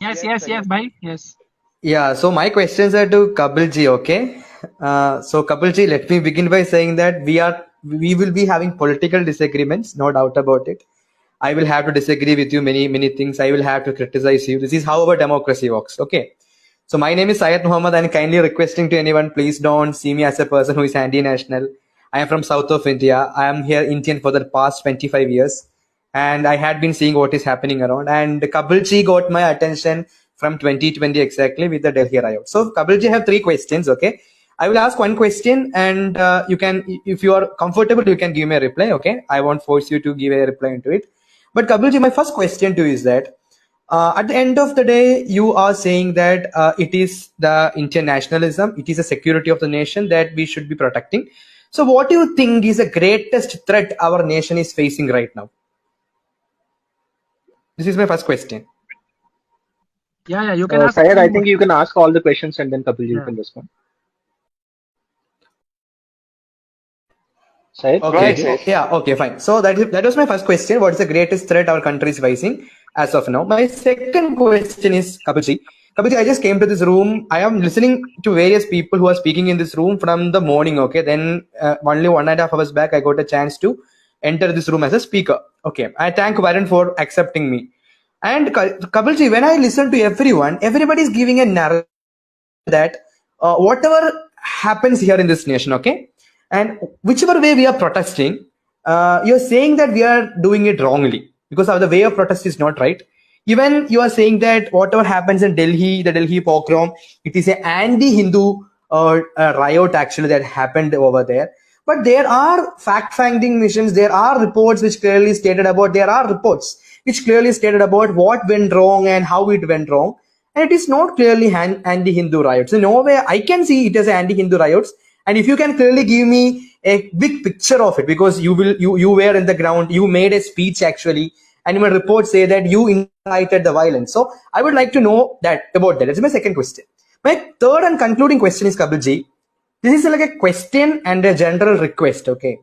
Yes, bhai. Yes. Yeah, so my questions are to Kapilji, okay? So Kapilji, let me begin by saying that we will be having political disagreements, no doubt about it. I will have to disagree with you many things. I will have to criticize you. This is how our democracy works, okay? So my name is Syed Muhammad, and kindly requesting to anyone, please don't see me as a person who is anti-national. I am from south of India. I am here Indian for the past 25 years, and I had been seeing what is happening around. And Kapilji got my attention from 2020 exactly with the Delhi riot. So Kapilji, I have three questions. Okay, I will ask one question, and you can, if you are comfortable, you can give me a reply. Okay, I won't force you to give a reply into it. But Kapilji, my first question to you is that at the end of the day, you are saying that it is the internationalism, it is the security of the nation that we should be protecting. So, what do you think is the greatest threat our nation is facing right now? This is my first question. Yeah, you can ask Syed, I any think you can ask all the questions and then Kapilji you Yeah. can respond. Syed, Okay. go ahead. Yeah. Okay. Fine. So that was my first question. What is the greatest threat our country is facing as of now? My second question is Kapilji. Kapilji, I just came to this room. I am listening to various people who are speaking in this room from the morning. Okay. Then only 1.5 hours back, I got a chance to enter this room as a speaker. Okay. I thank Varun for accepting me. And Kapilji, when I listen to everyone, everybody is giving a narrative that whatever happens here in this nation, okay, and whichever way we are protesting, you're saying that we are doing it wrongly because of the way of protest is not right. Even you are saying that whatever happens in Delhi, the Delhi pogrom, it is an anti-Hindu riot actually that happened over there. But there are fact-finding missions. There are reports which clearly stated about. There are reports which clearly stated about what went wrong and how it went wrong. And it is not clearly anti-Hindu riots. In no way I can see it as anti-Hindu riots. And if you can clearly give me a big picture of it, because you were in the ground, you made a speech actually, and your reports say that you incited the violence. So I would like to know that about that. That's my second question. My third and concluding question is, Kapilji, this is like a question and a general request. Okay,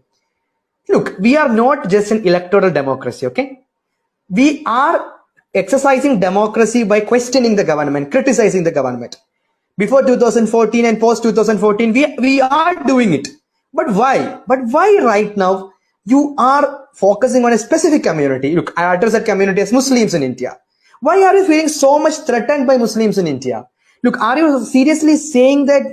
look, we are not just an electoral democracy. Okay, we are exercising democracy by questioning the government, criticizing the government. Before 2014 and post 2014, we are doing it. But why? But why right now you are focusing on a specific community? Look, I address that community as Muslims in India. Why are you feeling so much threatened by Muslims in India? Look, are you seriously saying that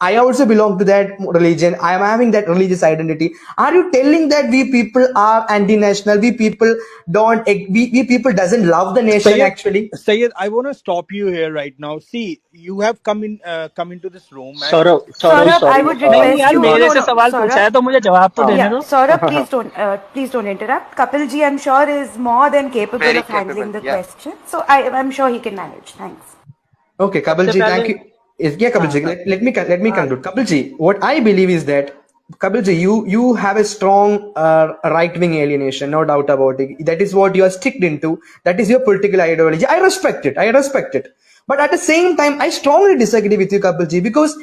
I also belong to that religion? I am having that religious identity. Are you telling that we people are anti-national? We people don't. We people doesn't love the nation actually. Sayed, I want to stop you here right now. See, you have come into this room and Saurabh, Saurabh, I sorry. would नहीं request यार, you. मेरे No, से no, सवाल पूछा है Saurabh. तो मुझे जवाब तो देने Yeah, दो. Saurabh, please don't interrupt. Kapil ji, I'm sure is more than capable Very of handling capable, the yeah. question. So I'm sure he can manage. Thanks. Okay, सबसे Kapilji, पहले thank you. Yeah, Kapilji, हाँ let me हाँ conclude. Kapilji, what I believe is that Kapilji, you have a strong right-wing alienation, no doubt about it. That is what you are sticked into. That is your political ideology. I respect it. I respect it. But at the same time, I strongly disagree with you, Kapilji, because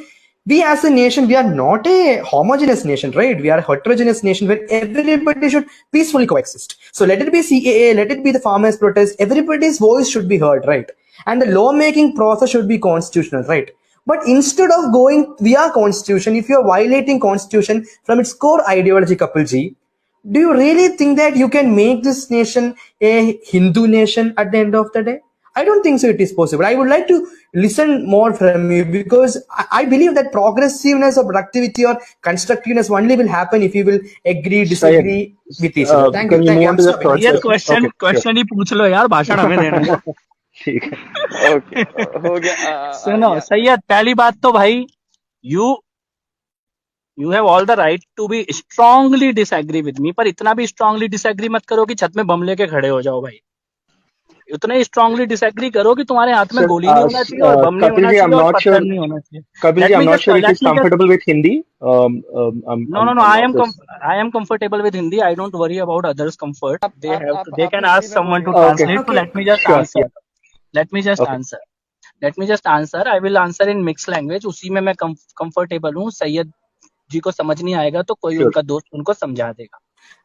we as a nation, we are not a homogeneous nation, right? We are a heterogeneous nation where everybody should peacefully coexist. So let it be CAA, let it be the farmers' protest, everybody's voice should be heard, right? And the lawmaking process should be constitutional, right? But instead of going via constitution, if you are violating constitution from its core ideology, Kapilji, do you really think that you can make this nation a Hindu nation at the end of the day? I don't think so it is possible. I would like to listen more from you because I believe that progressiveness or productivity or constructiveness only will happen if you will agree, Syed, disagree with each other. Thank can you. we Thank move you. on I'm to the stopping. third भैया question? Okay, sure. Question ही पूछ लो यार, भाषण हमें देना है. ठीक है. Okay, हो गया. सुनो Yeah. सैयद, पहली बात तो भाई, you you have all the right to be strongly disagree with me, पर इतना भी strongly disagree मत करो कि छत में बम लेके खड़े हो जाओ भाई. उतना ही strongly disagree करो कि तुम्हारे हाथ में Sir, गोली नहीं होना चाहिए और बम नहीं Kapil होना ji, I'm चाहिए और not पत्थर sure. नहीं होना चाहिए. Kapil ji, I'm not sure if he's comfortable with Hindi. No, I'm I not this. am comfortable with Hindi. I don't worry about others' comfort. They can आप ask Hindi में someone to बोलिए. translate. So Okay. let me just Sure. answer. Let me just Okay. answer. Let me just answer. I will answer in mixed language. उसी में मैं comfortable हूँ. सैयद जी को समझ नहीं आएगा तो कोई Sure. उनका दोस्त उनको समझा देगा.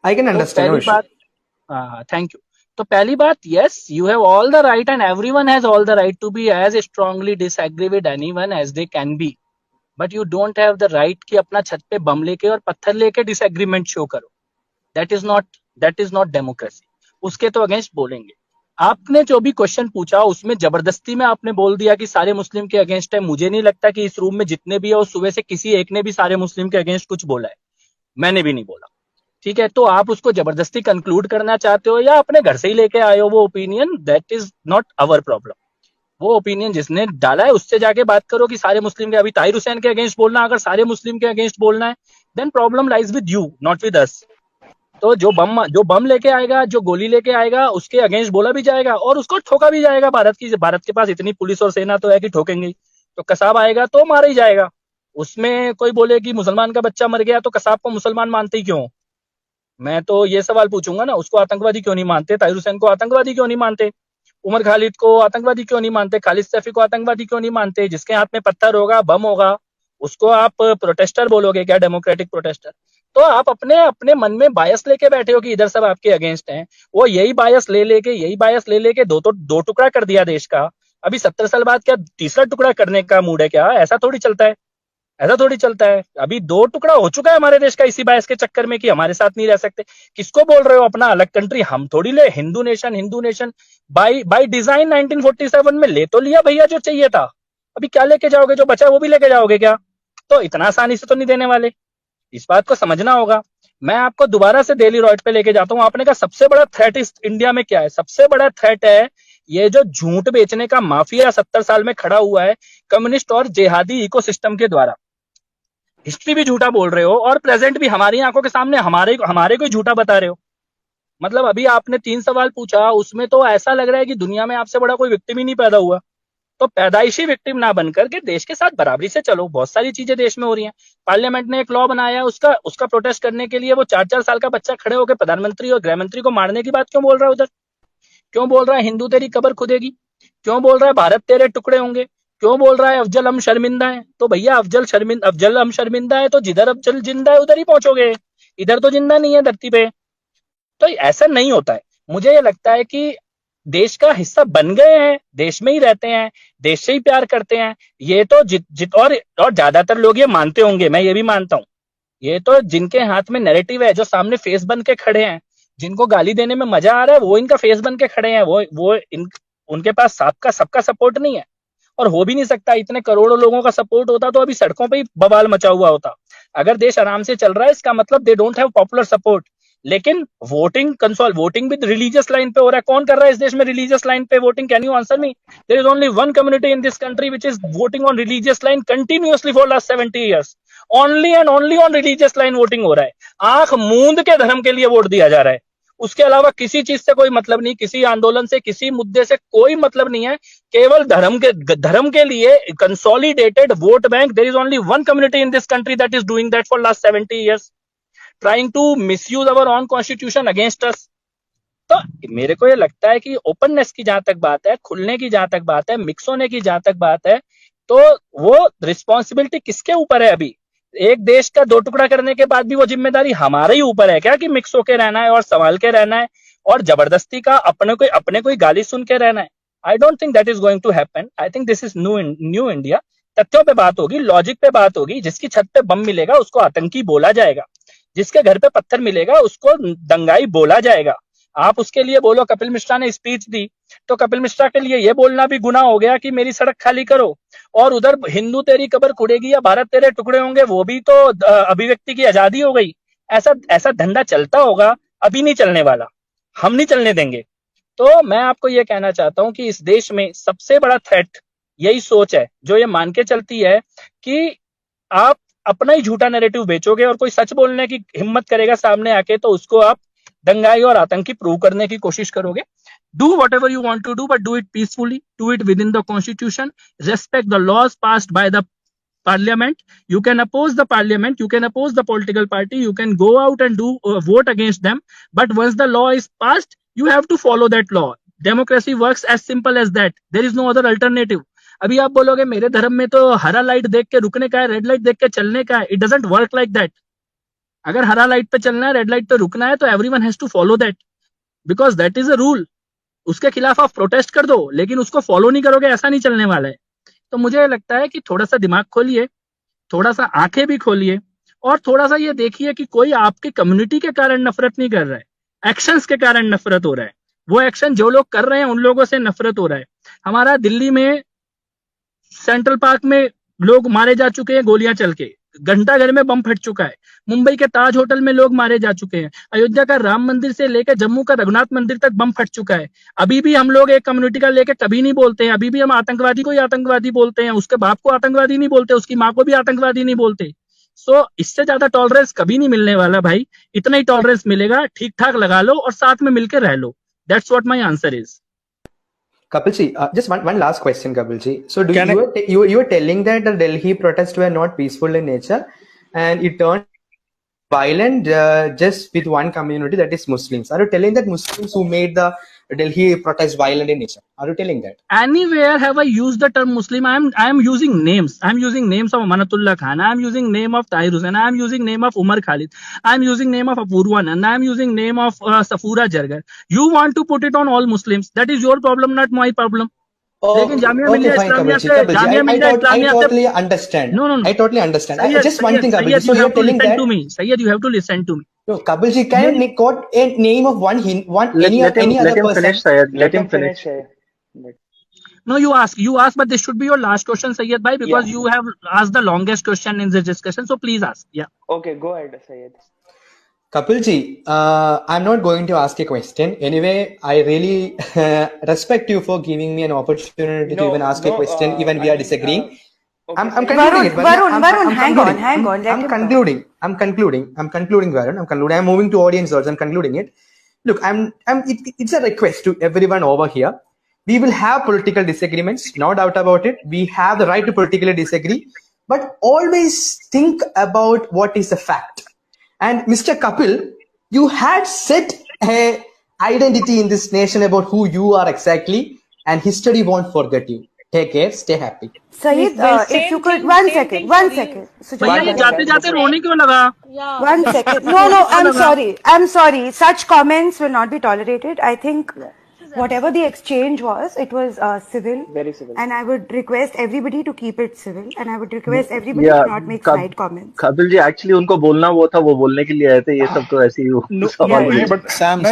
I can तो understand. पहली No issue. बात, हाँ, थैंक यू. तो पहली बात, yes you have all the right and everyone has all the right to be as strongly disagree with anyone as they can be, but you don't have the right कि अपना छत पे bomb लेके और पत्थर लेके डिसएग्रीमेंट शो करो। That is not democracy. उसके तो अगेंस्ट बोलेंगे। आपने जो भी क्वेश्चन पूछा उसमें जबरदस्ती में आपने बोल दिया कि सारे मुस्लिम के अगेंस्ट है। मुझे नहीं लगता कि इस रूम में जितने भी है उस सुबह से किसी एक ने भी सारे मुस्लिम के अगेंस्ट कुछ बोला है। मैंने भी नहीं बोला। ठीक है, तो आप उसको जबरदस्ती कंक्लूड करना चाहते हो या अपने घर से ही लेके आए हो वो opinion, that is not our problem. वो ओपिनियन जिसने डाला है उससे जाके बात करो कि सारे मुस्लिम के, अभी ताहिर हुसैन के अगेंस्ट बोलना, अगर सारे मुस्लिम के अगेंस्ट बोलना है then problem lies with you not with us. तो जो बम लेके आएगा, जो गोली लेके आएगा, उसके अगेंस्ट बोला भी जाएगा और उसको ठोका भी जाएगा। भारत के पास इतनी पुलिस और सेना तो है कि ठोकेंगे। तो कसाब आएगा तो मारा ही जाएगा। उसमें कोई बोले कि मुसलमान का बच्चा मर गया तो कसाब को मुसलमान मानते ही क्यों? मैं तो ये सवाल पूछूंगा ना, उसको आतंकवादी क्यों नहीं मानते? ताहिर हुसैन को आतंकवादी क्यों नहीं मानते? उमर खालिद को आतंकवादी क्यों नहीं मानते? खालिद सैफी को आतंकवादी क्यों नहीं मानते? जिसके हाथ में पत्थर होगा, बम होगा, उसको आप प्रोटेस्टर बोलोगे क्या? Democratic protester? तो आप अपने अपने मन में बायस लेके बैठे हो कि इधर सब आपके अगेंस्ट हैं। वो यही बायस ले लेके दो टुकड़ा कर दिया देश का। अभी 70 साल बाद क्या तीसरा टुकड़ा करने का मूड है क्या? ऐसा थोड़ी चलता है, ऐसा थोड़ी चलता है। अभी 2 टुकड़ा हो चुका है हमारे देश का इसी बायस के चक्कर में कि हमारे साथ नहीं रह सकते। किसको बोल रहे हो अपना अलग कंट्री? हम थोड़ी ले हिंदू नेशन बाय डिजाइन 1947 में ले तो लिया भैया जो चाहिए था। अभी क्या लेके जाओगे? जो बचा वो भी लेके जाओगे क्या? तो इतना आसानी से तो नहीं देने वाले, इस बात को समझना होगा। मैं आपको दोबारा से डेली रॉयट पे लेके जाता हूं। आपने कहा सबसे बड़ा थ्रेट इस इंडिया में क्या है? सबसे बड़ा थ्रेट है ये जो झूठ बेचने का माफिया 70 साल में खड़ा हुआ है कम्युनिस्ट और जिहादी इकोसिस्टम के द्वारा। हिस्ट्री भी झूठा बोल रहे हो और प्रेजेंट भी हमारी आंखों के सामने हमारे को झूठा बता रहे हो। मतलब अभी आपने 3 सवाल पूछा, उसमें तो ऐसा लग रहा है कि दुनिया में आपसे बड़ा कोई विक्टिम ही नहीं पैदा हुआ। तो पैदाइशी विक्टिम ना बनकर के देश के साथ बराबरी से चलो। बहुत सारी चीजें देश में हो रही हैं। पार्लियामेंट ने एक लॉ बनाया है, उसका प्रोटेस्ट करने के लिए वो 4-4 साल का बच्चा खड़े होकर प्रधानमंत्री और गृह मंत्री को मारने की बात क्यों बोल रहा है उधर? क्यों बोल रहा है हिंदू तेरी कब्र खुदेगी? क्यों बोल रहा है भारत तेरे टुकड़े होंगे? क्यों बोल रहा है अफजल हम शर्मिंदा है? तो भैया अफजल हम शर्मिंदा है तो जिधर अफजल जिंदा है उधर ही पहुंचोगे। इधर तो जिंदा नहीं है धरती पे। तो ऐसा नहीं होता है। मुझे ये लगता है कि देश का हिस्सा बन गए हैं, देश में ही रहते हैं, देश से ही प्यार करते हैं। ये तो और ज्यादातर लोग ये मानते होंगे, मैं ये भी मानता हूं। ये तो जिनके हाथ में नैरेटिव है, जो सामने फेस बन के खड़े हैं, जिनको गाली देने में मजा आ रहा है, वो इनका फेस बन के खड़े हैं। उनके पास सबका सपोर्ट नहीं है और हो भी नहीं सकता। इतने करोड़ों लोगों का सपोर्ट होता तो अभी सड़कों पे ही बवाल मचा हुआ होता। अगर देश आराम से चल रहा है इसका मतलब they don't have popular support. लेकिन वोटिंग विद रिलीजियस लाइन पे हो रहा है। कौन कर रहा है इस देश में रिलीजियस लाइन पे voting? Can you answer me? There is only one community in this country which is voting on religious line continuously for last 70 years. Only and only on religious line voting हो रहा है। आंख मूंद के धर्म के लिए वोट दिया जा रहा है। उसके अलावा किसी चीज से कोई मतलब नहीं, किसी आंदोलन से, किसी मुद्दे से कोई मतलब नहीं है। केवल धर्म के लिए consolidated vote bank. There is only one community in this country that is doing that for last 70 years, trying to misuse our own constitution against us. तो मेरे को ये लगता है कि ओपननेस की जहां तक बात है, खुलने की जहां तक बात है, मिक्स होने की जहां तक बात है, तो वो रिस्पॉन्सिबिलिटी किसके ऊपर है? अभी एक देश का 2 टुकड़ा करने के बाद भी वो जिम्मेदारी हमारे ही ऊपर है क्या कि मिक्स होके रहना है और संभाल के रहना है और जबरदस्ती का अपने कोई गाली सुन के रहना है? I don't think that is going to happen. I think this is new India. तथ्यों पे बात होगी, लॉजिक पे बात होगी। जिसकी छत पे बम मिलेगा उसको आतंकी बोला जाएगा, जिसके घर पे पत्थर मिलेगा उसको दंगाई बोला जाएगा। आप उसके लिए बोलो कपिल मिश्रा ने स्पीच दी तो कपिल मिश्रा के लिए ये बोलना भी गुनाह हो गया कि मेरी सड़क खाली करो, और उधर हिंदू तेरी कब्र खुड़ेगी या भारत तेरे टुकड़े होंगे, वो भी तो अभिव्यक्ति की आजादी हो गई। ऐसा धंधा चलता होगा, अभी नहीं चलने वाला, हम नहीं चलने देंगे। तो मैं आपको ये कहना चाहता हूं कि इस देश में सबसे बड़ा थ्रेट यही सोच है जो ये मान के चलती है कि आप अपना ही झूठा नैरेटिव बेचोगे और कोई सच बोलने की हिम्मत करेगा सामने आके तो उसको आप दंगाई और आतंकी प्रूव करने की कोशिश करोगे। Do whatever you want to do, but do it peacefully, do it within the constitution, respect the laws passed by the parliament. You can oppose the parliament, you can oppose the political party, you can go out and do vote against them, but once the law is passed, you have to follow that law. Democracy works as simple as that. There is no other alternative. अभी आप बोलोगे मेरे धर्म में तो हरा light देख के रुकने का है, रेड लाइट देख के चलने का है। It doesn't work like that. अगर हरा लाइट पे चलना है, रेड लाइट पे रुकना है तो everyone has to follow that. Because that is a rule. उसके खिलाफ आप प्रोटेस्ट कर दो, लेकिन उसको फॉलो नहीं करोगे, ऐसा नहीं चलने वाला है। तो मुझे लगता है कि थोड़ा सा दिमाग खोलिए, थोड़ा सा आंखें भी खोलिए, और थोड़ा सा ये देखिए कि कोई आपकी कम्युनिटी के कारण नफरत नहीं कर रहा है, एक्शंस के कारण नफरत हो रहा है। वो एक्शन जो लोग कर रहे हैं उन लोगों से नफरत हो रहा है। हमारा दिल्ली में सेंट्रल पार्क में लोग मारे जा चुके हैं गोलियां चल के, घंटाघर में बम फट चुका है, मुंबई के ताज होटल में लोग मारे जा चुके हैं, अयोध्या का राम मंदिर से लेकर जम्मू का रघुनाथ मंदिर तक बम फट चुका है। अभी भी हम लोग एक कम्युनिटी का लेकर कभी नहीं बोलते हैं, अभी भी हम आतंकवादी को ही आतंकवादी बोलते हैं, उसके बाप को आतंकवादी नहीं बोलते, उसकी माँ को भी आतंकवादी नहीं बोलते। सो इससे ज्यादा टॉलरेंस कभी नहीं मिलने वाला भाई। इतना ही टॉलरेंस मिलेगा, ठीक ठाक लगा लो और साथ में मिलकर रह लो। That's what my answer is. Kapilji, just one last question, Kapilji. So, Can you were telling that the Delhi protests were not peaceful in nature, and it turned violent just with one community, that is Muslims. Are you telling that Muslims who made the Delhi protests violent in nature? Are you telling that? Anywhere have I used the term Muslim? I am using names. I am using names of Amanatullah Khan. I am using name of Tahir Hussain. I am using name of Umar Khalid. I am using name of Apurvan, and I am using name of Safura Jargar. You want to put it on all Muslims? That is your problem, not my problem. लेकिन Jamia Millia fine, Islamia Kapilji. से Kapilji, Jamia Millia I Islamia से totally understand. No. I totally understand. Sayyid, Just one thing, Kapilji. Sayyid, So you you're have to telling listen that. to me. Sayyid, you have to listen to me. No, Kapilji, can you quote a name of any let any him other person? finish, Syed. Let him finish. No, you ask, but this should be your last question, Sayyid bhai, because Yeah. you have asked the longest question in this discussion. So please ask. Yeah. Okay, go ahead, Syed. Kapilji, I'm not going to ask a question. Anyway, I really respect you for giving me an opportunity to even ask a question, even we are disagreeing. Okay, I'm Syed. concluding it. Varun, hang on, hang on. Let I'm him talk. concluding. I'm concluding, Varun. I'm concluding. I'm moving to audience also. I'm concluding it. Look, it's a request to everyone over here. We will have political disagreements, no doubt about it. We have the right to politically disagree, but always think about what is the fact. And Mr. Kapil, you had set a identity in this nation about who you are exactly, and history won't forget you. Take care, stay happy. Saeed, if you could, one second. भैया ये जाते जाते रोने क्यों लगा? One second. No, I'm sorry. Such comments will not be tolerated. I think whatever the exchange was, it was civil. Very civil. And I would request everybody to keep it civil. And I would request everybody to not make side comments. Kapil ji, actually उनको बोलना वो था, वो बोलने के लिए आए थे, ये सब तो ऐसे ही No, सवाल yeah, है। but Sam.